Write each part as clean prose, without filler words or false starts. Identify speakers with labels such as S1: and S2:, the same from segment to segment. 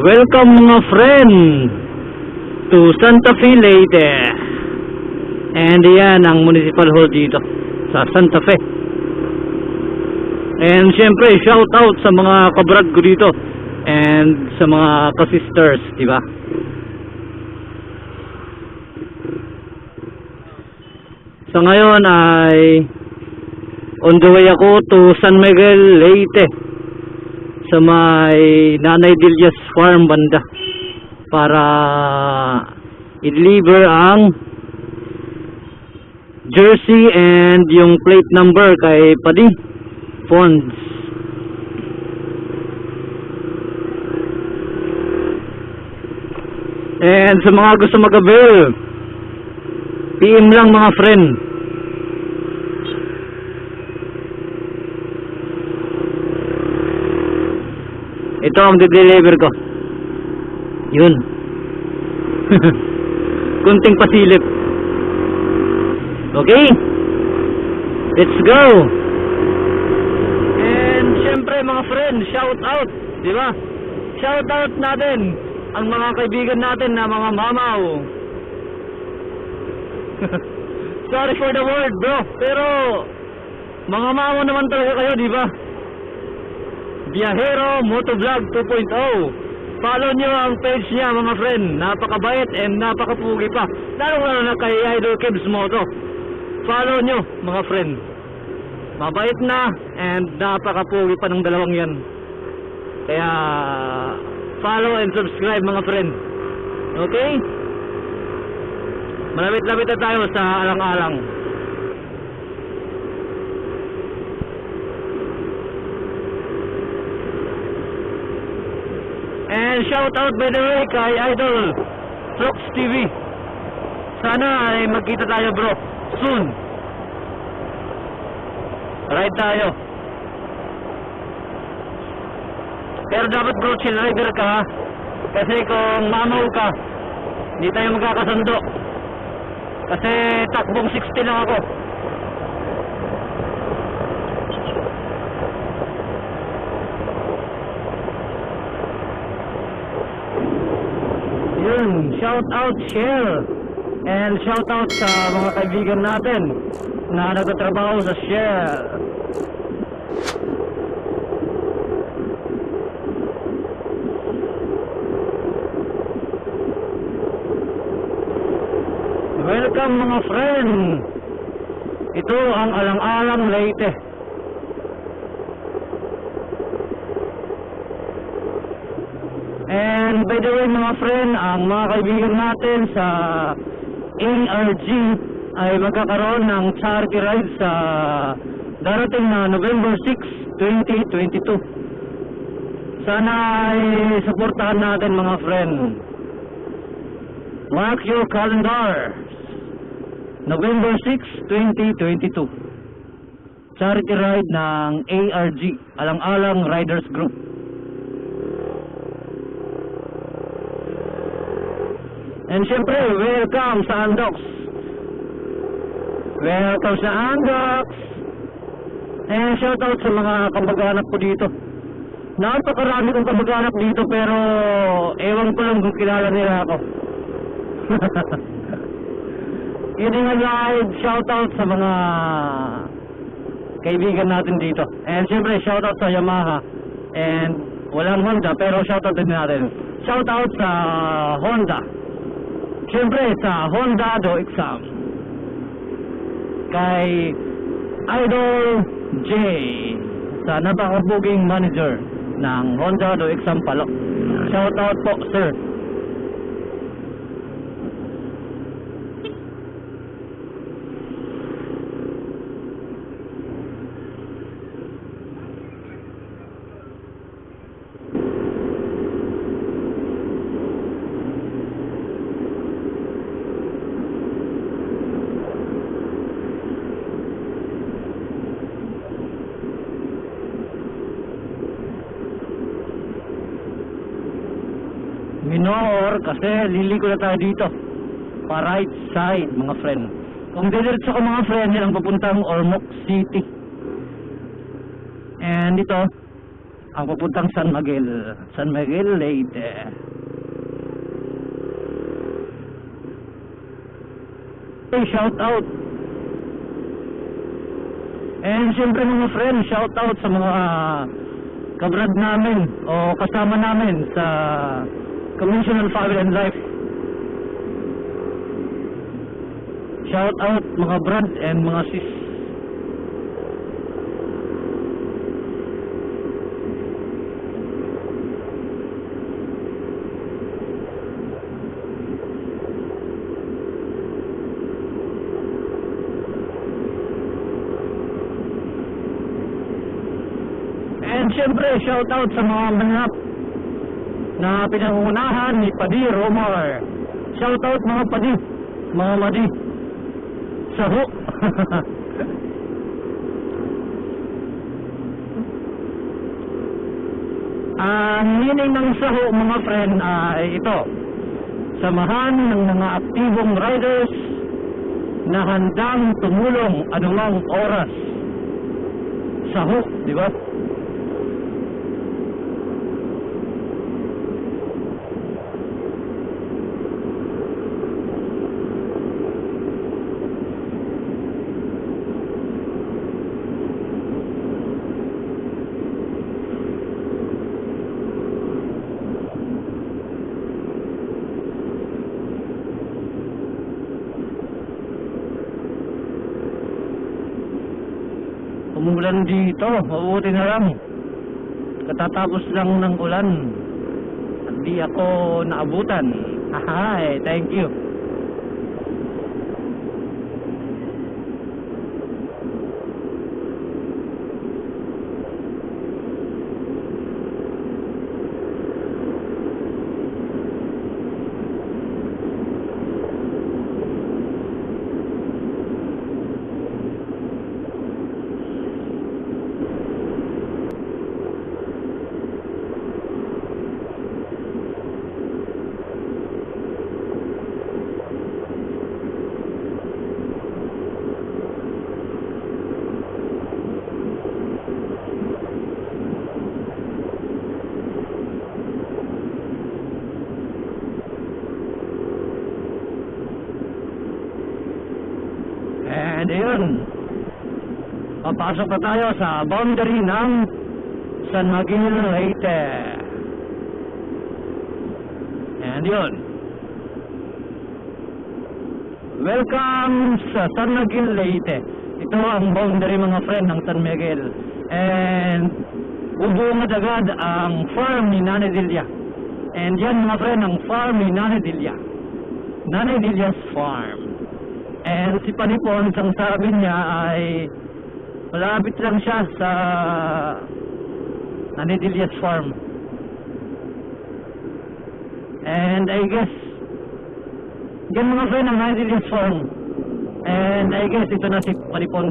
S1: Welcome mga friend to Santa Fe, Leyte. And yan ang municipal hall dito sa Santa Fe. And syempre shout out sa mga kabrad ko dito and sa mga ka-sisters, di ba? So ngayon ay on the way ako to San Miguel, Leyte, sa may Nanay Dilias Farm banda para i-deliver ang jersey and yung plate number kay Padi Fonds. And sa mga gusto mag-avail, PM lang mga friend. Ito ang di-deliver ko. Yun. Kunting pasilip. Okay? Let's go. And syempre mga friend, shout out, di ba? Shout out natin ang mga kaibigan natin na mga mamaw. Sorry for the word, bro. Pero mga mamaw naman talaga kayo, di ba? Biyahero Motovlog 2.0. Follow nyo ang page niya mga friend. Napakabait and napakapugi pa. Lalo na kay Idol Kebs Moto. Follow nyo mga friend. Mabait na and napakapugi pa ng dalawang yan. Kaya follow and subscribe mga friend. Okay? Malapit-lapit na tayo sa alang-alang. And shout out by the way kay Idol Flux TV. Sana ay magkita tayo bro soon. Ride tayo. Pero dapat bro chill rider ka ha? Kasi kung mamaw ka, hindi tayo magkakasundo. Kasi takbong 60 lang ako. Shout out, share, and shout out sa mga kaibigan natin na nagtatrabaho sa share. Welcome mga friend. Ito ang Alang-Alang Leyte. And by the way mga friend, ang mga kaibigan natin sa ARG ay magkakaroon ng charity ride sa darating na November 6, 2022. Sana ay supportahan natin mga friend. Mark your calendar. November 6, 2022. Charity ride ng ARG, Alang-Alang Riders Group. And syempre, welcome sa Andox. Welcome sa Andox. And shout out sa mga kamag-anak ko dito. Napakarami kong kamag-anak dito pero ewan ko lang kung kilala nila ako. Kidding aside, shout out sa mga kaibigan natin dito. And syempre, shout out sa Yamaha. And walang Honda pero shout out din natin. Shout out sa Honda. Siyempre sa Honda Do Exam kay Idol J, sa napakabuging manager ng Honda Do Exam Palok. Shout out po sir. Minor kasi liliko na tayo dito pa right side mga friend. Kung didiretso ko mga friend, yan ang papuntang Ormoc City. And ito ang papuntang San Miguel, Leyte. Okay, shout out. And siyempre mga friend, shout out sa mga kabrad namin o kasama namin sa Conventional Family and Life. Shout out mga brad and mga sis. And siyempre, shout out sa mga manap na pinangunahan ni Padi Romar. Shout out mga Padi, mga Madi. Saho. Ang meaning ng saho mga friend ay ito. Samahan ng mga aktibong riders na handang tumulong anumang oras. Saho, di ba? Umulan dito, mabuti na lang. Katatapos lang ng ulan. Hindi ako naabutan. Haha, thank you. And ayun, papasok na tayo sa boundary ng San Miguel, Leyte. And yun, welcome sa San Miguel, Leyte. Ito ang boundary mga friend ng San Miguel. And bubungad agad ang farm ni Nanay Delia. And yan mga friend, ang farm ni Nanay Delia. Nanay Delia's farm. And si Panipon, ang sabi niya ay malapit lang siya sa Nanay Delia's farm. And I guess yan mga friend ang Nanay Delia's farm. And I guess ito na si Panipon.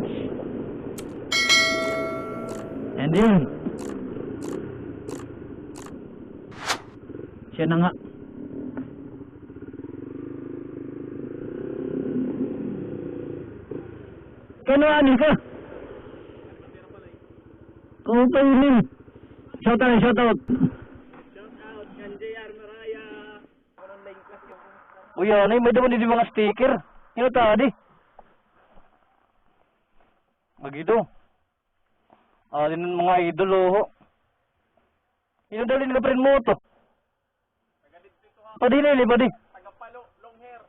S1: And yun, siya na nga. Kanuanin ka? Kung painin. Shout out.
S2: Shout out, kan JR Maraya. Online class yung...
S1: Uy, ano may daman din mga sticker. Ano tadi? Magido. Din mga idol ho. Ino dali nila friend mo to. Padi na ili, padi.
S2: Tagapalo, long hair.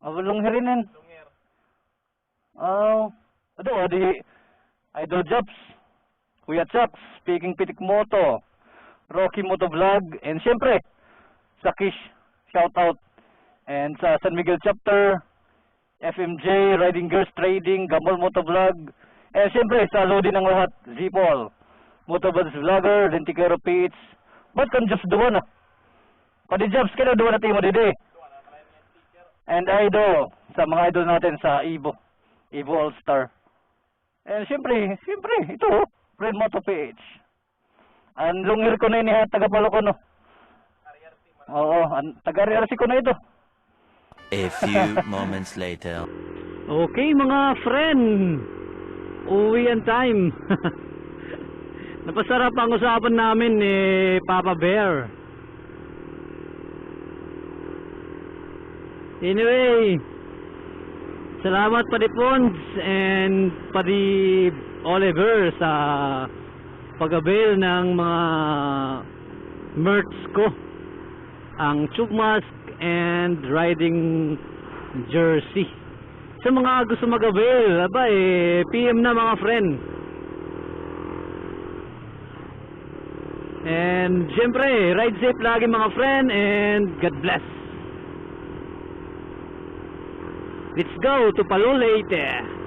S1: Long hair rin.
S2: Long hair.
S1: Adi Idol Jobs, Kuya Chaps, Speaking Pitik Moto, Rocky Moto Vlog, and siyempre sa Kish, shout out, and sa San Miguel Chapter, FMJ, Riding Girls Trading, Gambol Moto Vlog, and siyempre sa loading ng lahat, Zipol, Moto Buds Vlogger, Lentikero PH. Ba't kan Jobs doon Padi Jobs, kaya doon natin mo dide. And idol, sa mga idol natin sa Evo All-Star. And siyempre, ito, Red Moto PH. Ang lungir ko na ini tagapalo ko no. Oo, taga-RRC ko na ito.
S3: A few moments later.
S1: Okay mga friend, uwian time. Napasarap ang usapan namin ni Papa Bear. Anyway, salamat pa di Pons and pa di Oliver sa pag-avail ng mga merch ko. Ang tube mask and riding jersey. Sa mga gusto mag-avail, PM na mga friend. And syempre, ride safe lagi mga friend and God bless. Let's go to Palo Leyte.